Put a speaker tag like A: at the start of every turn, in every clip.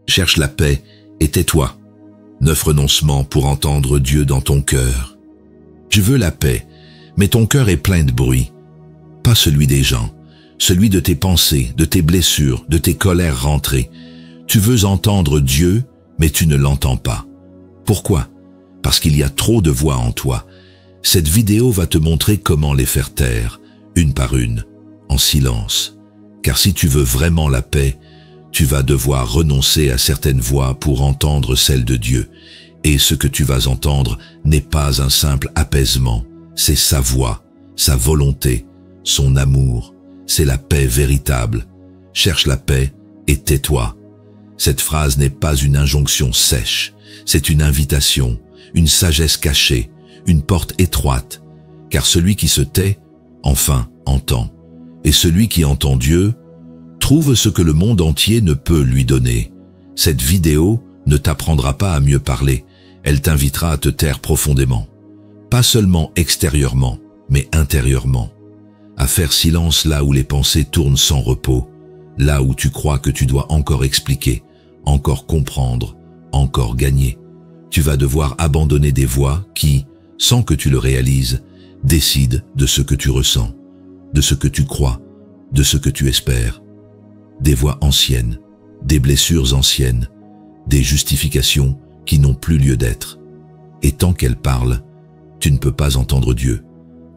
A: Cherche la paix et tais-toi. 9 renoncements pour entendre Dieu dans ton cœur. Tu veux la paix, mais ton cœur est plein de bruit. Pas celui des gens, celui de tes pensées, de tes blessures, de tes colères rentrées. Tu veux entendre Dieu, mais tu ne l'entends pas. Pourquoi? Parce qu'il y a trop de voix en toi. Cette vidéo va te montrer comment les faire taire, une par une, en silence. Car si tu veux vraiment la paix, tu vas devoir renoncer à certaines voix pour entendre celle de Dieu. Et ce que tu vas entendre n'est pas un simple apaisement, c'est sa voix, sa volonté, son amour. C'est la paix véritable. Cherche la paix et tais-toi. Cette phrase n'est pas une injonction sèche, c'est une invitation, une sagesse cachée, une porte étroite. Car celui qui se tait, enfin, entend. Et celui qui entend Dieu, trouve ce que le monde entier ne peut lui donner. Cette vidéo ne t'apprendra pas à mieux parler, elle t'invitera à te taire profondément. Pas seulement extérieurement, mais intérieurement. À faire silence là où les pensées tournent sans repos, là où tu crois que tu dois encore expliquer, encore comprendre, encore gagner. Tu vas devoir abandonner des voix qui, sans que tu le réalises, décident de ce que tu ressens, de ce que tu crois, de ce que tu espères. Des voix anciennes, des blessures anciennes, des justifications qui n'ont plus lieu d'être. Et tant qu'elles parlent, tu ne peux pas entendre Dieu.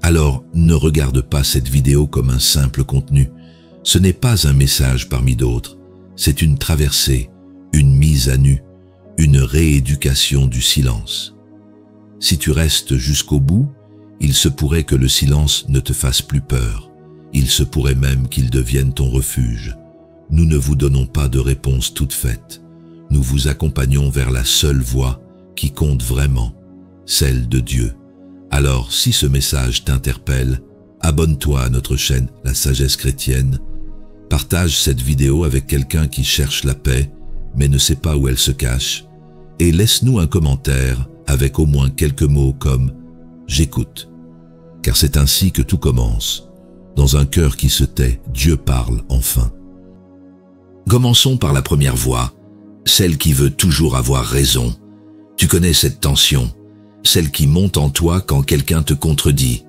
A: Alors ne regarde pas cette vidéo comme un simple contenu. Ce n'est pas un message parmi d'autres. C'est une traversée, une mise à nu, une rééducation du silence. Si tu restes jusqu'au bout, il se pourrait que le silence ne te fasse plus peur. Il se pourrait même qu'il devienne ton refuge. Nous ne vous donnons pas de réponse toute faite. Nous vous accompagnons vers la seule voie qui compte vraiment, celle de Dieu. Alors, si ce message t'interpelle, abonne-toi à notre chaîne La Sagesse Chrétienne, partage cette vidéo avec quelqu'un qui cherche la paix, mais ne sait pas où elle se cache, et laisse-nous un commentaire avec au moins quelques mots comme « J'écoute ». Car c'est ainsi que tout commence. Dans un cœur qui se tait, Dieu parle enfin. Commençons par la première voix, celle qui veut toujours avoir raison. Tu connais cette tension, celle qui monte en toi quand quelqu'un te contredit.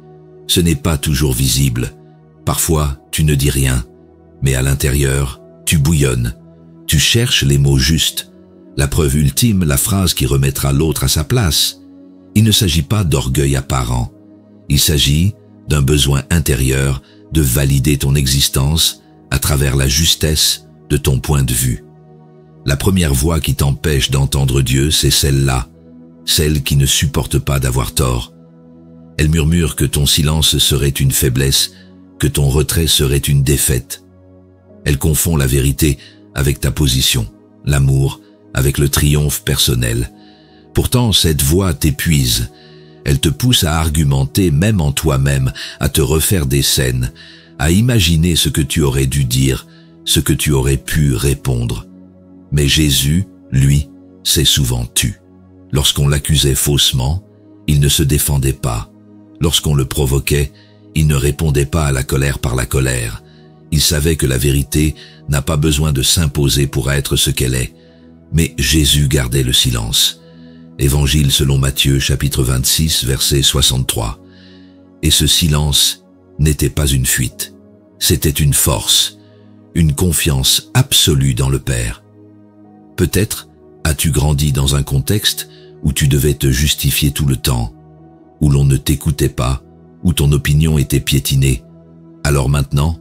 A: Ce n'est pas toujours visible. Parfois, tu ne dis rien, mais à l'intérieur, tu bouillonnes. Tu cherches les mots justes, la preuve ultime, la phrase qui remettra l'autre à sa place. Il ne s'agit pas d'orgueil apparent. Il s'agit d'un besoin intérieur de valider ton existence à travers la justesse de ton point de vue. La première voix qui t'empêche d'entendre Dieu, c'est celle-là, celle qui ne supporte pas d'avoir tort. Elle murmure que ton silence serait une faiblesse, que ton retrait serait une défaite. Elle confond la vérité avec ta position, l'amour avec le triomphe personnel. Pourtant, cette voix t'épuise. Elle te pousse à argumenter même en toi-même, à te refaire des scènes, à imaginer ce que tu aurais dû dire, ce que tu aurais pu répondre. Mais Jésus, lui, s'est souvent tu. Lorsqu'on l'accusait faussement, il ne se défendait pas. Lorsqu'on le provoquait, il ne répondait pas à la colère par la colère. Il savait que la vérité n'a pas besoin de s'imposer pour être ce qu'elle est. Mais Jésus gardait le silence. Évangile selon Matthieu, chapitre 26, verset 63. Et ce silence n'était pas une fuite. C'était une force, une confiance absolue dans le Père. Peut-être as-tu grandi dans un contexte où tu devais te justifier tout le temps, où l'on ne t'écoutait pas, où ton opinion était piétinée. Alors maintenant,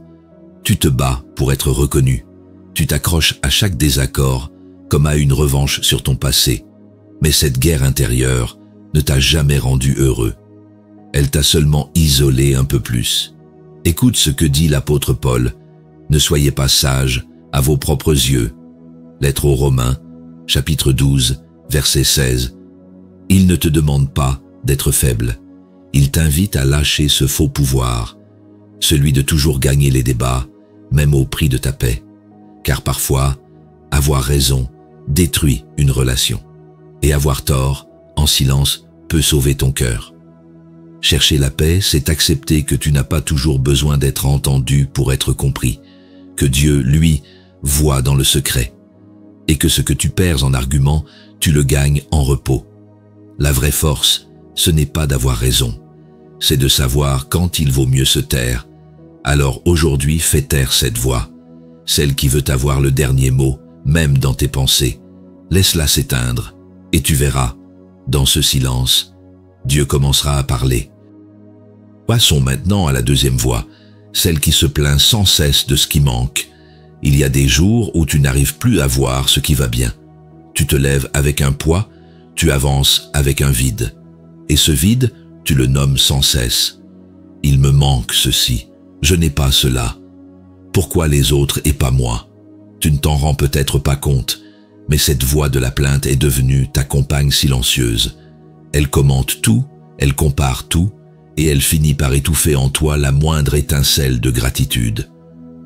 A: tu te bats pour être reconnu. Tu t'accroches à chaque désaccord comme à une revanche sur ton passé. Mais cette guerre intérieure ne t'a jamais rendu heureux. Elle t'a seulement isolé un peu plus. Écoute ce que dit l'apôtre Paul. Ne soyez pas sages à vos propres yeux. Lettre aux Romains, chapitre 12, verset 16. Il ne te demande pas d'être faible. Il t'invite à lâcher ce faux pouvoir, celui de toujours gagner les débats, même au prix de ta paix. Car parfois, avoir raison détruit une relation. Et avoir tort, en silence, peut sauver ton cœur. Chercher la paix, c'est accepter que tu n'as pas toujours besoin d'être entendu pour être compris, que Dieu, lui, voit dans le secret. et que ce que tu perds en argument, tu le gagnes en repos. La vraie force, ce n'est pas d'avoir raison, c'est de savoir quand il vaut mieux se taire. Alors aujourd'hui, fais taire cette voix, celle qui veut avoir le dernier mot, même dans tes pensées. Laisse-la s'éteindre, et tu verras, dans ce silence, Dieu commencera à parler. Passons maintenant à la deuxième voix, celle qui se plaint sans cesse de ce qui manque. Il y a des jours où tu n'arrives plus à voir ce qui va bien. Tu te lèves avec un poids, tu avances avec un vide. Et ce vide, tu le nommes sans cesse. Il me manque ceci, je n'ai pas cela. Pourquoi les autres et pas moi? Tu ne t'en rends peut-être pas compte, mais cette voix de la plainte est devenue ta compagne silencieuse. Elle commente tout, elle compare tout, et elle finit par étouffer en toi la moindre étincelle de gratitude.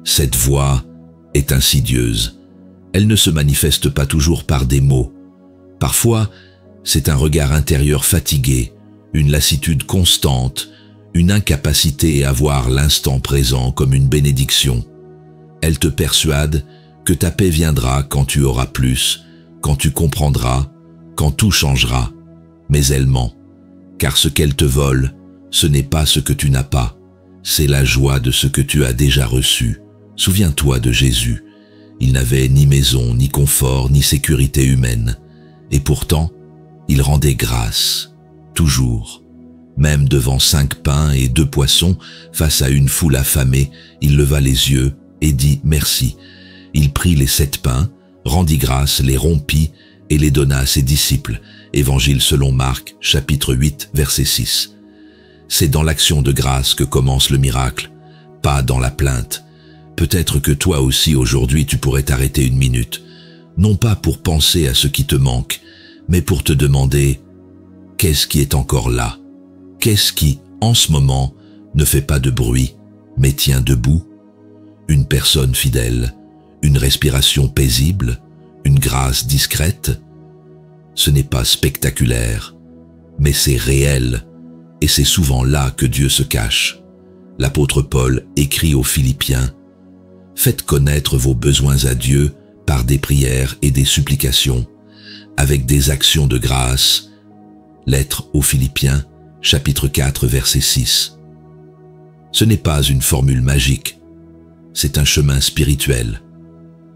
A: Cette voix est insidieuse. Elle ne se manifeste pas toujours par des mots. Parfois, c'est un regard intérieur fatigué, une lassitude constante, une incapacité à voir l'instant présent comme une bénédiction. Elle te persuade que ta paix viendra quand tu auras plus, quand tu comprendras, quand tout changera. Mais elle ment, car ce qu'elle te vole, ce n'est pas ce que tu n'as pas, c'est la joie de ce que tu as déjà reçu. Souviens-toi de Jésus. Il n'avait ni maison, ni confort, ni sécurité humaine. Et pourtant, il rendait grâce, toujours. Même devant 5 pains et 2 poissons, face à une foule affamée, il leva les yeux et dit merci. Il prit les 7 pains, rendit grâce, les rompit et les donna à ses disciples. Évangile selon Marc, chapitre 8, verset 6. C'est dans l'action de grâce que commence le miracle, pas dans la plainte. Peut-être que toi aussi aujourd'hui tu pourrais t'arrêter une minute, non pas pour penser à ce qui te manque, mais pour te demander « Qu'est-ce qui est encore là ? Qu'est-ce qui, en ce moment, ne fait pas de bruit, mais tient debout ? Une personne fidèle, une respiration paisible, une grâce discrète ? Ce n'est pas spectaculaire, mais c'est réel, et c'est souvent là que Dieu se cache. L'apôtre Paul écrit aux Philippiens « Faites connaître vos besoins à Dieu par des prières et des supplications, avec des actions de grâce. » Lettre aux Philippiens, chapitre 4, verset 6. Ce n'est pas une formule magique, c'est un chemin spirituel,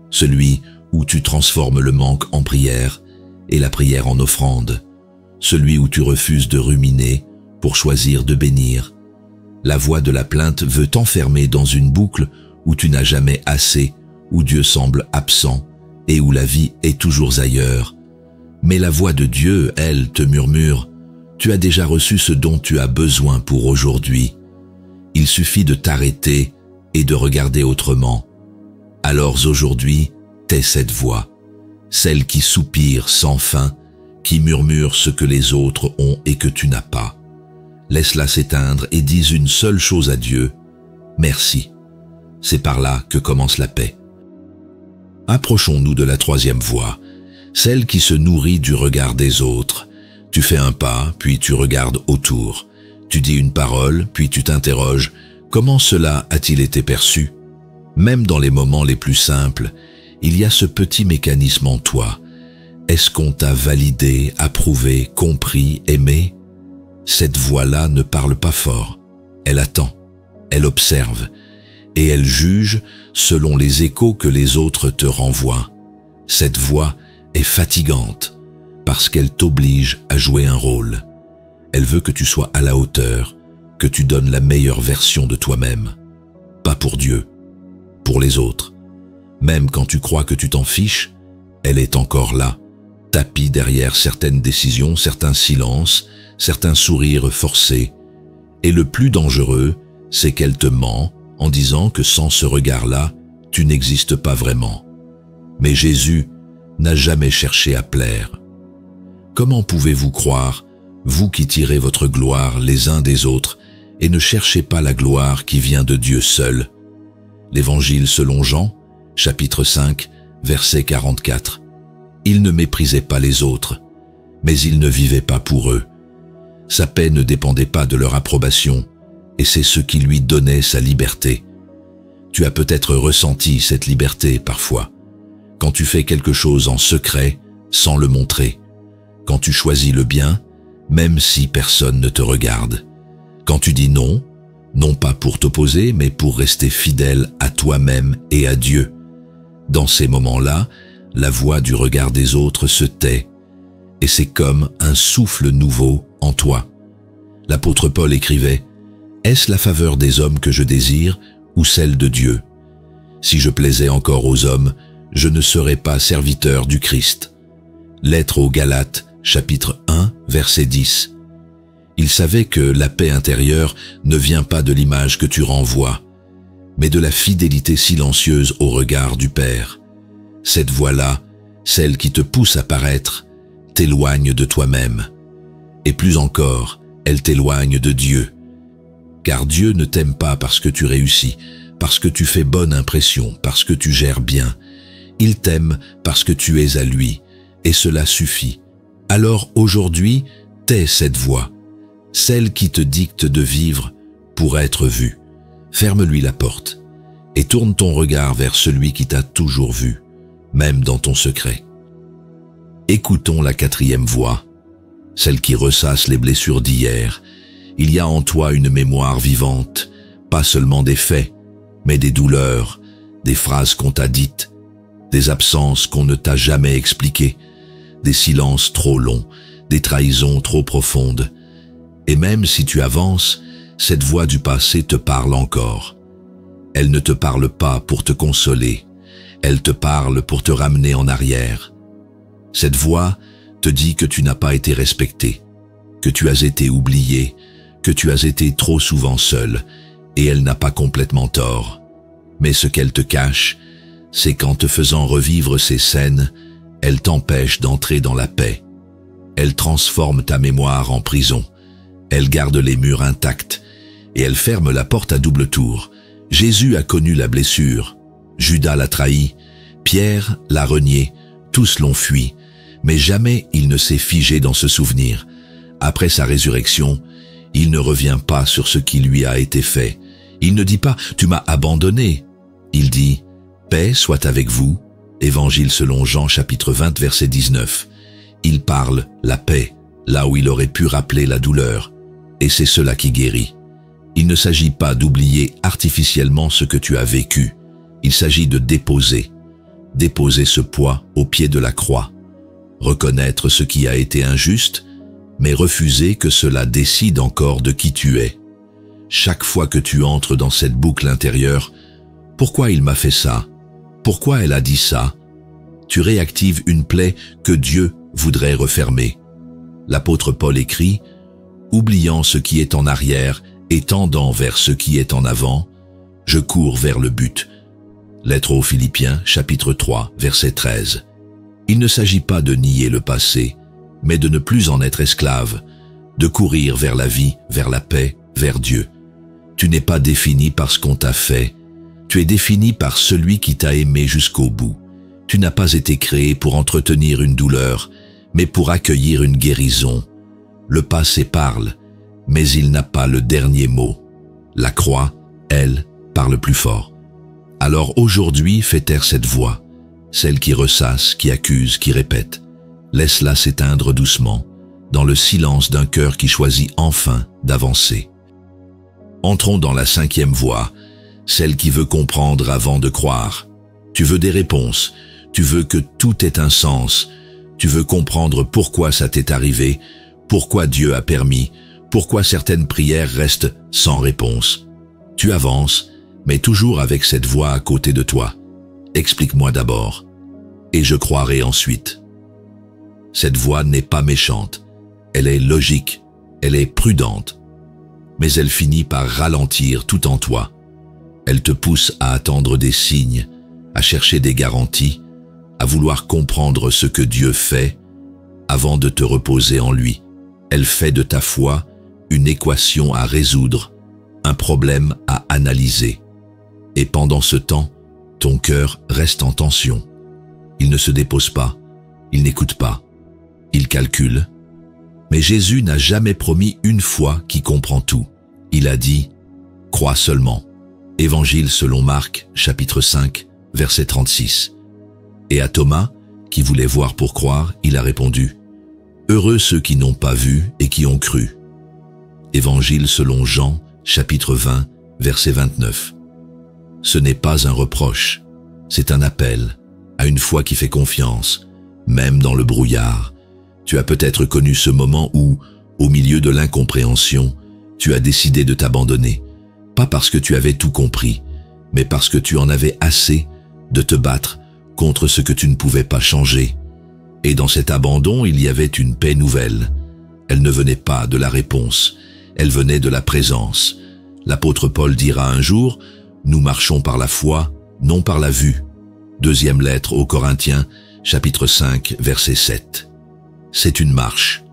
A: celui où tu transformes le manque en prière et la prière en offrande, celui où tu refuses de ruminer pour choisir de bénir. La voix de la plainte veut t'enfermer dans une boucle où tu n'as jamais assez, où Dieu semble absent et où la vie est toujours ailleurs. Mais la voix de Dieu, elle, te murmure « Tu as déjà reçu ce dont tu as besoin pour aujourd'hui. Il suffit de t'arrêter et de regarder autrement. Alors aujourd'hui, tais cette voix, celle qui soupire sans fin, qui murmure ce que les autres ont et que tu n'as pas. Laisse-la s'éteindre et dis une seule chose à Dieu, « Merci ». C'est par là que commence la paix. Approchons-nous de la troisième voie, celle qui se nourrit du regard des autres. Tu fais un pas, puis tu regardes autour. Tu dis une parole, puis tu t'interroges, comment cela a-t-il été perçu? Même dans les moments les plus simples, il y a ce petit mécanisme en toi. Est-ce qu'on t'a validé, approuvé, compris, aimé? Cette voix-là ne parle pas fort. Elle attend, elle observe, et elle juge selon les échos que les autres te renvoient. Cette voix est fatigante parce qu'elle t'oblige à jouer un rôle. Elle veut que tu sois à la hauteur, que tu donnes la meilleure version de toi-même. Pas pour Dieu, pour les autres. Même quand tu crois que tu t'en fiches, elle est encore là, tapie derrière certaines décisions, certains silences, certains sourires forcés. Et le plus dangereux, c'est qu'elle te ment en disant que sans ce regard-là, tu n'existes pas vraiment. Mais Jésus n'a jamais cherché à plaire. Comment pouvez-vous croire, vous qui tirez votre gloire les uns des autres, et ne cherchez pas la gloire qui vient de Dieu seul? L'Évangile selon Jean, chapitre 5, verset 44. Il ne méprisait pas les autres, mais il ne vivait pas pour eux. Sa paix ne dépendait pas de leur approbation, et c'est ce qui lui donnait sa liberté. Tu as peut-être ressenti cette liberté parfois, quand tu fais quelque chose en secret, sans le montrer, quand tu choisis le bien, même si personne ne te regarde, quand tu dis non, non pas pour t'opposer, mais pour rester fidèle à toi-même et à Dieu. Dans ces moments-là, la voix du regard des autres se tait, et c'est comme un souffle nouveau en toi. L'apôtre Paul écrivait « Est-ce la faveur des hommes que je désire ou celle de Dieu ? Si je plaisais encore aux hommes, je ne serais pas serviteur du Christ. » Lettre aux Galates, chapitre 1, verset 10. Il savait que la paix intérieure ne vient pas de l'image que tu renvoies, mais de la fidélité silencieuse au regard du Père. Cette voix-là, celle qui te pousse à paraître, t'éloigne de toi-même. Et plus encore, elle t'éloigne de Dieu. Car Dieu ne t'aime pas parce que tu réussis, parce que tu fais bonne impression, parce que tu gères bien. Il t'aime parce que tu es à lui, et cela suffit. Alors aujourd'hui, tais cette voix, celle qui te dicte de vivre pour être vu. Ferme-lui la porte et tourne ton regard vers celui qui t'a toujours vu, même dans ton secret. Écoutons la quatrième voix, celle qui ressasse les blessures d'hier. Il y a en toi une mémoire vivante, pas seulement des faits, mais des douleurs, des phrases qu'on t'a dites, des absences qu'on ne t'a jamais expliquées, des silences trop longs, des trahisons trop profondes. Et même si tu avances, cette voix du passé te parle encore. Elle ne te parle pas pour te consoler, elle te parle pour te ramener en arrière. Cette voix te dit que tu n'as pas été respecté, que tu as été oublié, que tu as été trop souvent seul, et elle n'a pas complètement tort. Mais ce qu'elle te cache, c'est qu'en te faisant revivre ces scènes, elle t'empêche d'entrer dans la paix. Elle transforme ta mémoire en prison. Elle garde les murs intacts et elle ferme la porte à double tour. Jésus a connu la blessure. Judas l'a trahi. Pierre l'a renié. Tous l'ont fui. Mais jamais il ne s'est figé dans ce souvenir. Après sa résurrection, il ne revient pas sur ce qui lui a été fait. Il ne dit pas « Tu m'as abandonné ». Il dit « Paix soit avec vous ». Évangile selon Jean chapitre 20 verset 19. Il parle la paix, là où il aurait pu rappeler la douleur. Et c'est cela qui guérit. Il ne s'agit pas d'oublier artificiellement ce que tu as vécu. Il s'agit de déposer ce poids au pied de la croix. Reconnaître ce qui a été injuste, mais refuser que cela décide encore de qui tu es. Chaque fois que tu entres dans cette boucle intérieure, pourquoi il m'a fait ça? Pourquoi elle a dit ça? Tu réactives une plaie que Dieu voudrait refermer. L'apôtre Paul écrit « Oubliant ce qui est en arrière et tendant vers ce qui est en avant, je cours vers le but. » Lettre aux Philippiens, chapitre 3, verset 13. Il ne s'agit pas de nier le passé, mais de ne plus en être esclave, de courir vers la vie, vers la paix, vers Dieu. Tu n'es pas défini par ce qu'on t'a fait, tu es défini par celui qui t'a aimé jusqu'au bout. Tu n'as pas été créé pour entretenir une douleur, mais pour accueillir une guérison. Le passé parle, mais il n'a pas le dernier mot. La croix, elle, parle plus fort. Alors aujourd'hui, fais taire cette voix, celle qui ressasse, qui accuse, qui répète. Laisse-la s'éteindre doucement, dans le silence d'un cœur qui choisit enfin d'avancer. Entrons dans la cinquième voie, celle qui veut comprendre avant de croire. Tu veux des réponses, tu veux que tout ait un sens, tu veux comprendre pourquoi ça t'est arrivé, pourquoi Dieu a permis, pourquoi certaines prières restent sans réponse. Tu avances, mais toujours avec cette voix à côté de toi. Explique-moi d'abord, et je croirai ensuite. Cette voix n'est pas méchante, elle est logique, elle est prudente, mais elle finit par ralentir tout en toi. Elle te pousse à attendre des signes, à chercher des garanties, à vouloir comprendre ce que Dieu fait avant de te reposer en lui. Elle fait de ta foi une équation à résoudre, un problème à analyser. Et pendant ce temps, ton cœur reste en tension. Il ne se dépose pas, il n'écoute pas, il calcule. Mais Jésus n'a jamais promis une foi qui comprend tout. Il a dit « Crois seulement ». Évangile selon Marc, chapitre 5, verset 36. Et à Thomas, qui voulait voir pour croire, il a répondu, « Heureux ceux qui n'ont pas vu et qui ont cru. » Évangile selon Jean, chapitre 20, verset 29. Ce n'est pas un reproche, c'est un appel à une foi qui fait confiance, même dans le brouillard. Tu as peut-être connu ce moment où, au milieu de l'incompréhension, tu as décidé de t'abandonner, pas parce que tu avais tout compris, mais parce que tu en avais assez de te battre contre ce que tu ne pouvais pas changer. Et dans cet abandon, il y avait une paix nouvelle. Elle ne venait pas de la réponse, elle venait de la présence. L'apôtre Paul dira un jour, « Nous marchons par la foi, non par la vue. » Deuxième lettre aux Corinthiens, chapitre 5, verset 7. C'est une marche,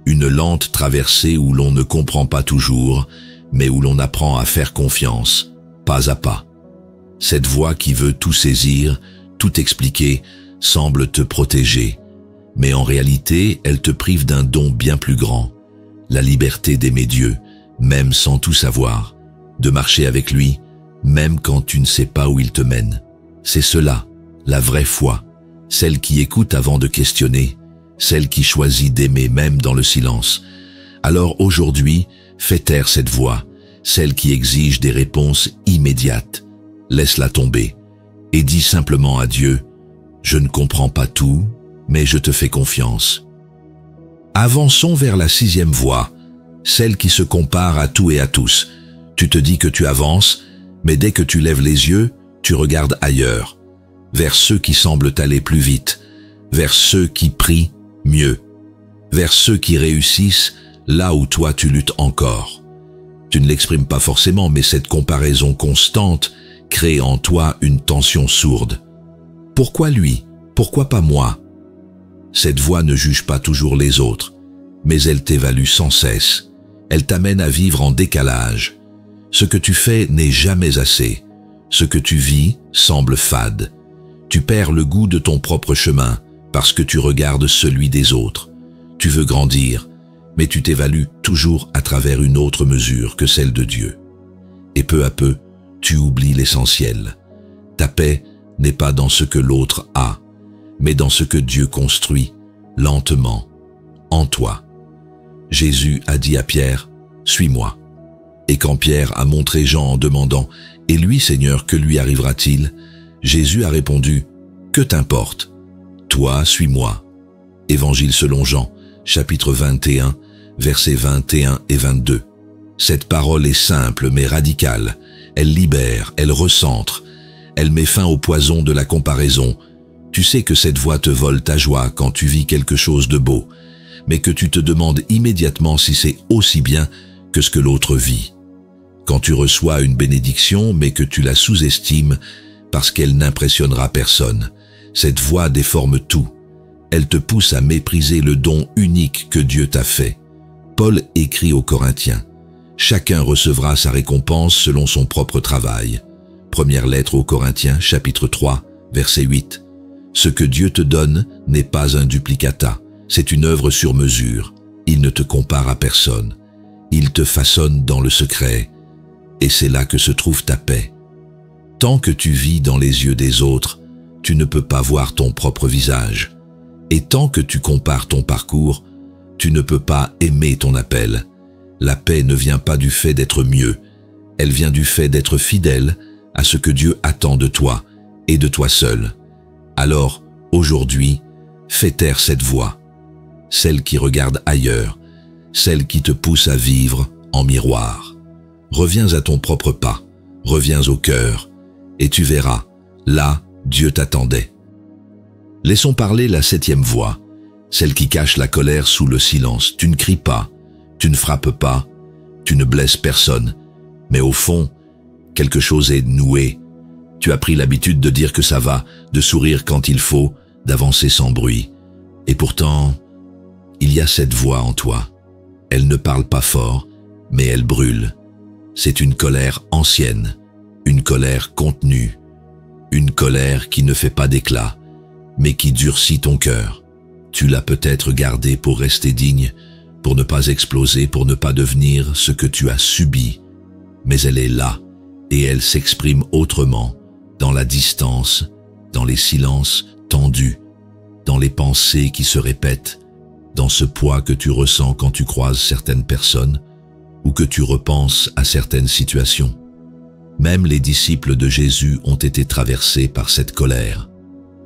A: une lente traversée où l'on ne comprend pas toujours, mais où l'on apprend à faire confiance, pas à pas. Cette voie qui veut tout saisir, tout expliquer, semble te protéger, mais en réalité, elle te prive d'un don bien plus grand, la liberté d'aimer Dieu, même sans tout savoir, de marcher avec lui, même quand tu ne sais pas où il te mène. C'est cela, la vraie foi, celle qui écoute avant de questionner, celle qui choisit d'aimer même dans le silence. Alors aujourd'hui, fais taire cette voix, celle qui exige des réponses immédiates. Laisse-la tomber et dis simplement à Dieu, « Je ne comprends pas tout, mais je te fais confiance. » Avançons vers la sixième voie, celle qui se compare à tout et à tous. Tu te dis que tu avances, mais dès que tu lèves les yeux, tu regardes ailleurs, vers ceux qui semblent aller plus vite, vers ceux qui prient mieux, vers ceux qui réussissent là où toi tu luttes encore. Tu ne l'exprimes pas forcément, mais cette comparaison constante crée en toi une tension sourde. Pourquoi lui? Pourquoi pas moi? Cette voix ne juge pas toujours les autres, mais elle t'évalue sans cesse. Elle t'amène à vivre en décalage. Ce que tu fais n'est jamais assez. Ce que tu vis semble fade. Tu perds le goût de ton propre chemin parce que tu regardes celui des autres. Tu veux grandir, mais tu t'évalues toujours à travers une autre mesure que celle de Dieu. Et peu à peu, tu oublies l'essentiel. Ta paix n'est pas dans ce que l'autre a, mais dans ce que Dieu construit, lentement, en toi. Jésus a dit à Pierre, « Suis-moi ». Et quand Pierre a montré Jean en demandant, « Et lui, Seigneur, que lui arrivera-t-il » Jésus a répondu, « Que t'importe? Toi, suis-moi. » Évangile selon Jean, chapitre 21, versets 21 et 22. Cette parole est simple mais radicale. Elle libère, elle recentre, elle met fin au poison de la comparaison. Tu sais que cette voix te vole ta joie quand tu vis quelque chose de beau, mais que tu te demandes immédiatement si c'est aussi bien que ce que l'autre vit. Quand tu reçois une bénédiction mais que tu la sous-estimes parce qu'elle n'impressionnera personne, cette voix déforme tout. Elle te pousse à mépriser le don unique que Dieu t'a fait. Paul écrit aux Corinthiens, « Chacun recevra sa récompense selon son propre travail. » Première lettre aux Corinthiens, chapitre 3, verset 8. Ce que Dieu te donne n'est pas un duplicata, c'est une œuvre sur mesure. Il ne te compare à personne. Il te façonne dans le secret, et c'est là que se trouve ta paix. Tant que tu vis dans les yeux des autres, tu ne peux pas voir ton propre visage. Et tant que tu compares ton parcours, tu ne peux pas aimer ton appel. La paix ne vient pas du fait d'être mieux, elle vient du fait d'être fidèle à ce que Dieu attend de toi et de toi seul. Alors, aujourd'hui, fais taire cette voix, celle qui regarde ailleurs, celle qui te pousse à vivre en miroir. Reviens à ton propre pas, reviens au cœur, et tu verras, là, Dieu t'attendait. Laissons parler la septième voix, celle qui cache la colère sous le silence. Tu ne cries pas, tu ne frappes pas, tu ne blesses personne, mais au fond, quelque chose est noué. Tu as pris l'habitude de dire que ça va, de sourire quand il faut, d'avancer sans bruit. Et pourtant, il y a cette voix en toi. Elle ne parle pas fort, mais elle brûle. C'est une colère ancienne, une colère contenue, une colère qui ne fait pas d'éclat, mais qui durcit ton cœur. Tu l'as peut-être gardée pour rester digne, pour ne pas exploser, pour ne pas devenir ce que tu as subi. Mais elle est là, et elle s'exprime autrement, dans la distance, dans les silences, tendu, dans les pensées qui se répètent, dans ce poids que tu ressens quand tu croises certaines personnes ou que tu repenses à certaines situations. Même les disciples de Jésus ont été traversés par cette colère.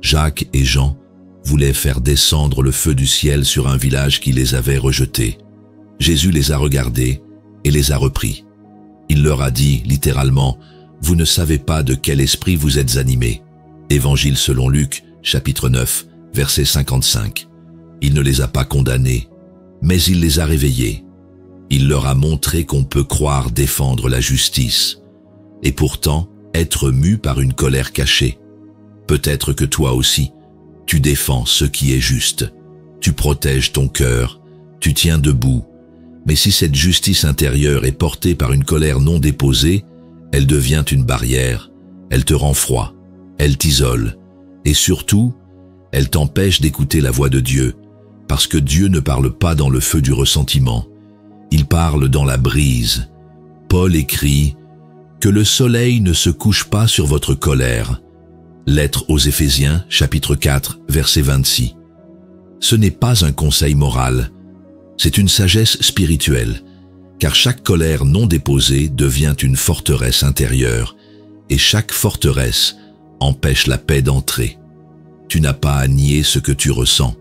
A: Jacques et Jean voulaient faire descendre le feu du ciel sur un village qui les avait rejetés. Jésus les a regardés et les a repris. Il leur a dit littéralement « Vous ne savez pas de quel esprit vous êtes animés ». Évangile selon Luc, chapitre 9, verset 55. Il ne les a pas condamnés, mais il les a réveillés. Il leur a montré qu'on peut croire défendre la justice, et pourtant être mu par une colère cachée. Peut-être que toi aussi, tu défends ce qui est juste, tu protèges ton cœur, tu tiens debout, mais si cette justice intérieure est portée par une colère non déposée, elle devient une barrière, elle te rend froid, elle t'isole, et surtout, elle t'empêche d'écouter la voix de Dieu, parce que Dieu ne parle pas dans le feu du ressentiment, il parle dans la brise. Paul écrit « Que le soleil ne se couche pas sur votre colère ». Lettre aux Éphésiens, chapitre 4, verset 26. Ce n'est pas un conseil moral, c'est une sagesse spirituelle, car chaque colère non déposée devient une forteresse intérieure, et chaque forteresse empêche la paix d'entrer. Tu n'as pas à nier ce que tu ressens,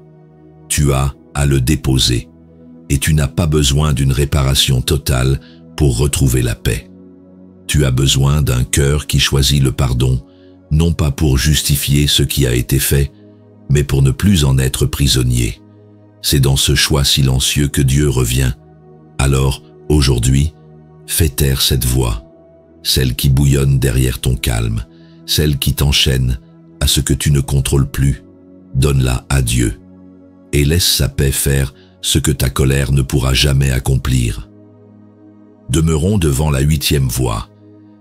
A: tu as à le déposer, et tu n'as pas besoin d'une réparation totale pour retrouver la paix. Tu as besoin d'un cœur qui choisit le pardon, non pas pour justifier ce qui a été fait, mais pour ne plus en être prisonnier. C'est dans ce choix silencieux que Dieu revient. Alors, aujourd'hui, fais taire cette voix, celle qui bouillonne derrière ton calme, celle qui t'enchaîne à ce que tu ne contrôles plus. Donne-la à Dieu et laisse sa paix faire ce que ta colère ne pourra jamais accomplir. Demeurons devant la 8e voie,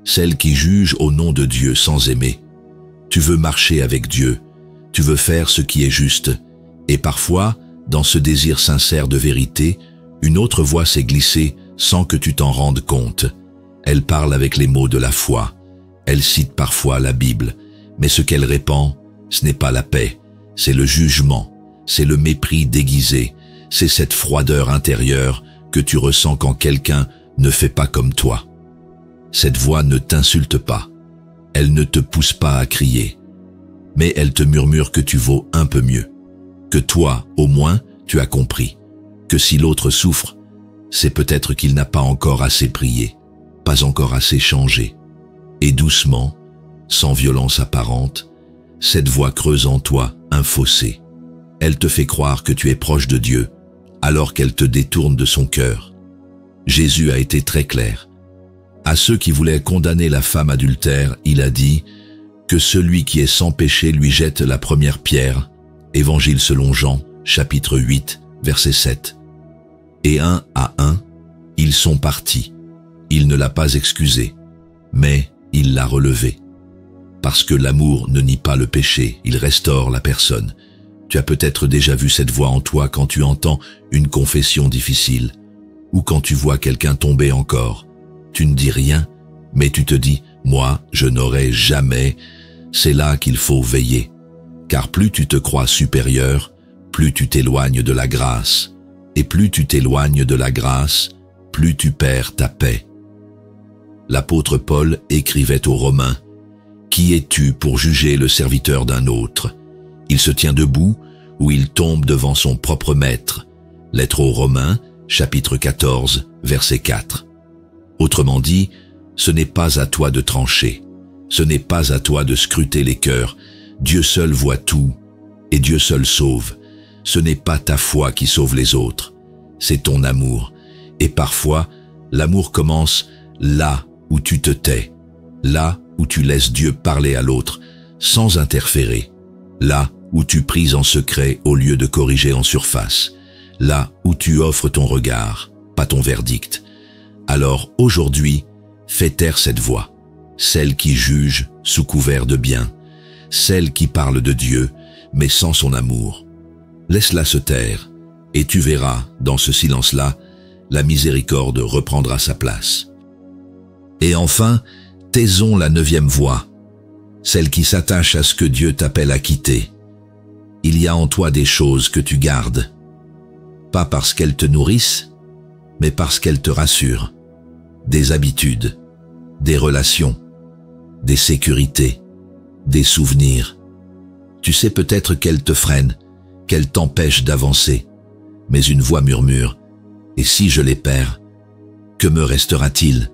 A: celle qui juge au nom de Dieu sans aimer. Tu veux marcher avec Dieu, tu veux faire ce qui est juste, et parfois, dans ce désir sincère de vérité, une autre voix s'est glissée sans que tu t'en rendes compte. Elle parle avec les mots de la foi, elle cite parfois la Bible, mais ce qu'elle répand, ce n'est pas la paix, c'est le jugement, c'est le mépris déguisé, c'est cette froideur intérieure que tu ressens quand quelqu'un ne fait pas comme toi. Cette voix ne t'insulte pas, elle ne te pousse pas à crier, mais elle te murmure que tu vaux un peu mieux, que toi, au moins, tu as compris, que si l'autre souffre, c'est peut-être qu'il n'a pas encore assez prié, pas encore assez changé. Et doucement, sans violence apparente, cette voix creuse en toi un fossé. Elle te fait croire que tu es proche de Dieu, alors qu'elle te détourne de son cœur. Jésus a été très clair. À ceux qui voulaient condamner la femme adultère, il a dit que celui qui est sans péché lui jette la première pierre. Évangile selon Jean, chapitre 8, verset 7. Et un à un, ils sont partis. Il ne l'a pas excusé, mais il l'a relevé. Parce que l'amour ne nie pas le péché, il restaure la personne. Tu as peut-être déjà vu cette voix en toi quand tu entends une confession difficile, ou quand tu vois quelqu'un tomber encore. Tu ne dis rien, mais tu te dis « Moi, je n'aurai jamais ». C'est là qu'il faut veiller, car plus tu te crois supérieur, plus tu t'éloignes de la grâce, et plus tu t'éloignes de la grâce, plus tu perds ta paix. L'apôtre Paul écrivait aux Romains « Qui es-tu pour juger le serviteur d'un autre ? Il se tient debout ou il tombe devant son propre maître ?» Lettre aux Romains, chapitre 14, verset 4. Autrement dit, ce n'est pas à toi de trancher, ce n'est pas à toi de scruter les cœurs. Dieu seul voit tout, et Dieu seul sauve. Ce n'est pas ta foi qui sauve les autres, c'est ton amour. Et parfois, l'amour commence là où tu te tais, là où tu laisses Dieu parler à l'autre, sans interférer, là où tu pries en secret au lieu de corriger en surface, là où tu offres ton regard, pas ton verdict. Alors aujourd'hui, fais taire cette voix, celle qui juge sous couvert de bien, celle qui parle de Dieu, mais sans son amour. Laisse-la se taire, et tu verras, dans ce silence-là, la miséricorde reprendra sa place. Et enfin, taisons la 9e voix, celle qui s'attache à ce que Dieu t'appelle à quitter. il y a en toi des choses que tu gardes, pas parce qu'elles te nourrissent, mais parce qu'elles te rassurent. Des habitudes, des relations, des sécurités, des souvenirs. Tu sais peut-être qu'elles te freinent, qu'elles t'empêchent d'avancer, mais une voix murmure, « Et si je les perds, que me restera-t-il »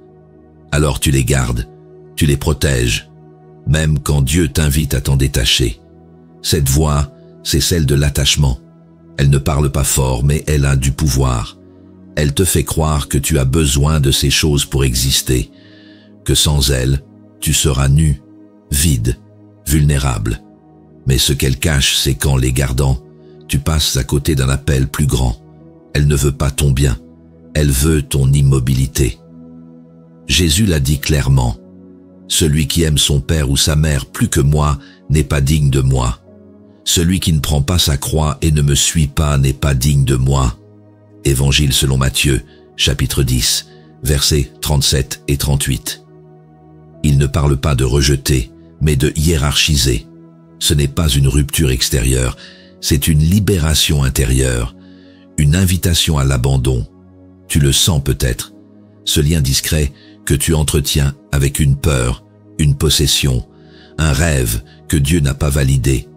A: Alors tu les gardes, tu les protèges, même quand Dieu t'invite à t'en détacher. Cette voix, c'est celle de l'attachement. Elle ne parle pas fort, mais elle a du pouvoir. Elle te fait croire que tu as besoin de ces choses pour exister, que sans elles, tu seras nu, vide, vulnérable. Mais ce qu'elle cache, c'est qu'en les gardant, tu passes à côté d'un appel plus grand. Elle ne veut pas ton bien, elle veut ton immobilité. Jésus l'a dit clairement, « Celui qui aime son père ou sa mère plus que moi n'est pas digne de moi. Celui qui ne prend pas sa croix et ne me suit pas n'est pas digne de moi. » Évangile selon Matthieu, chapitre 10, versets 37 et 38. Il ne parle pas de rejeter, mais de hiérarchiser. Ce n'est pas une rupture extérieure, c'est une libération intérieure, une invitation à l'abandon. Tu le sens peut-être, ce lien discret que tu entretiens avec une peur, une possession, un rêve que Dieu n'a pas validé.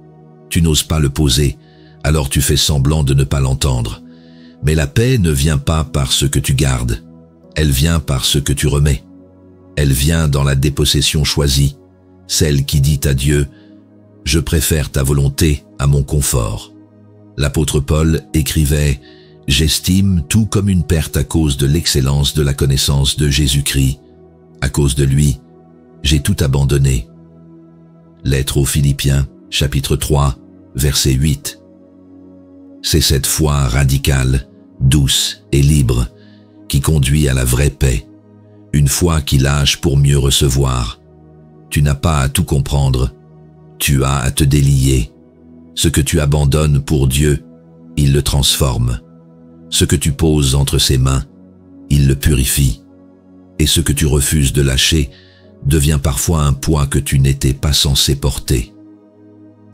A: Tu n'oses pas le poser, alors tu fais semblant de ne pas l'entendre. Mais la paix ne vient pas par ce que tu gardes, elle vient par ce que tu remets. Elle vient dans la dépossession choisie, celle qui dit à Dieu « Je préfère ta volonté à mon confort ». L'apôtre Paul écrivait « J'estime tout comme une perte à cause de l'excellence de la connaissance de Jésus-Christ. À cause de lui, j'ai tout abandonné. » Lettre aux Philippiens, chapitre 3, verset 8. C'est cette foi radicale, douce et libre qui conduit à la vraie paix. Une foi qui lâche pour mieux recevoir. Tu n'as pas à tout comprendre, tu as à te délier. Ce que tu abandonnes pour Dieu, il le transforme. Ce que tu poses entre ses mains, il le purifie. Et ce que tu refuses de lâcher devient parfois un poids que tu n'étais pas censé porter.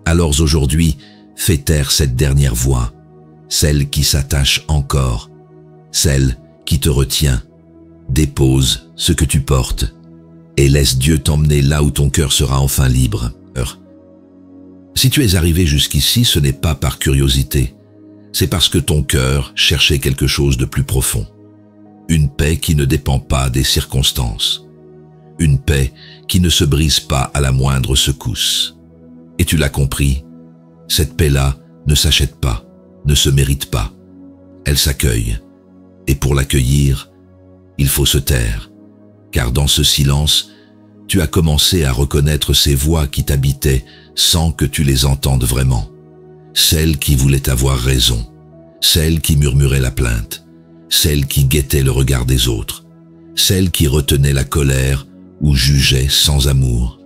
A: Alors aujourd'hui, fais taire cette dernière voix, celle qui s'attache encore, celle qui te retient. Dépose ce que tu portes et laisse Dieu t'emmener là où ton cœur sera enfin libre. Si tu es arrivé jusqu'ici, ce n'est pas par curiosité, c'est parce que ton cœur cherchait quelque chose de plus profond. Une paix qui ne dépend pas des circonstances. Une paix qui ne se brise pas à la moindre secousse. Et tu l'as compris, cette paix-là ne s'achète pas, ne se mérite pas. Elle s'accueille. Et pour l'accueillir, il faut se taire, car dans ce silence, tu as commencé à reconnaître ces voix qui t'habitaient sans que tu les entendes vraiment. Celles qui voulaient avoir raison, celles qui murmuraient la plainte, celles qui guettaient le regard des autres, celles qui retenaient la colère ou jugeaient sans amour.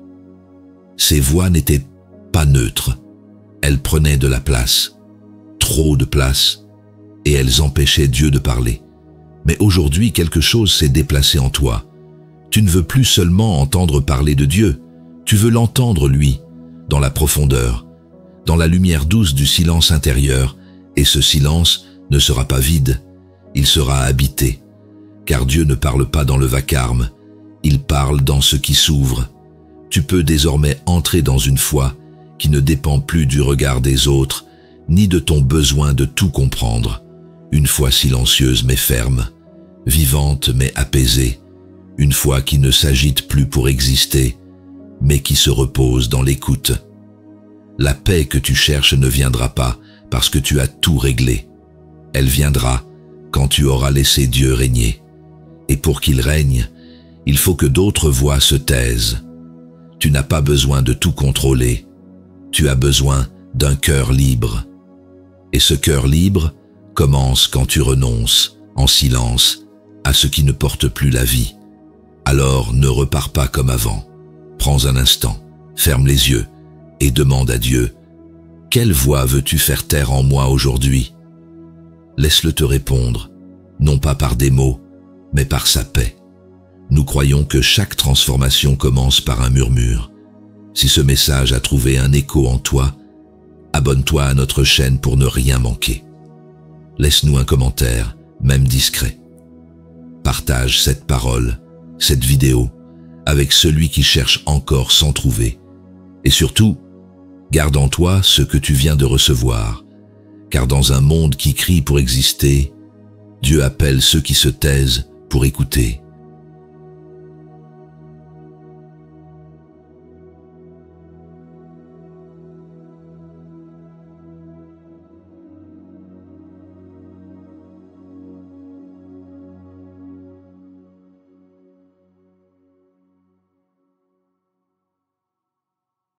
A: Ces voix n'étaient pas neutres, elles prenaient de la place, trop de place, et elles empêchaient Dieu de parler. Mais aujourd'hui, quelque chose s'est déplacé en toi. Tu ne veux plus seulement entendre parler de Dieu, tu veux l'entendre lui, dans la profondeur, dans la lumière douce du silence intérieur, et ce silence ne sera pas vide, il sera habité, car Dieu ne parle pas dans le vacarme, il parle dans ce qui s'ouvre. Tu peux désormais entrer dans une foi qui ne dépend plus du regard des autres, ni de ton besoin de tout comprendre, une foi silencieuse mais ferme, vivante mais apaisée, une foi qui ne s'agite plus pour exister, mais qui se repose dans l'écoute. La paix que tu cherches ne viendra pas parce que tu as tout réglé. Elle viendra quand tu auras laissé Dieu régner. Et pour qu'il règne, il faut que d'autres voix se taisent. Tu n'as pas besoin de tout contrôler. Tu as besoin d'un cœur libre. Et ce cœur libre commence quand tu renonces, en silence, à ce qui ne porte plus la vie. Alors ne repars pas comme avant. Prends un instant, ferme les yeux et demande à Dieu « Quelle voix veux-tu faire taire en moi aujourd'hui ?» Laisse-le te répondre, non pas par des mots, mais par sa paix. Nous croyons que chaque transformation commence par un murmure. Si ce message a trouvé un écho en toi, Abonne-toi à notre chaîne pour ne rien manquer. Laisse-nous un commentaire, même discret. Partage cette parole, cette vidéo, avec celui qui cherche encore sans trouver. Et surtout, garde en toi ce que tu viens de recevoir, car dans un monde qui crie pour exister, Dieu appelle ceux qui se taisent pour écouter.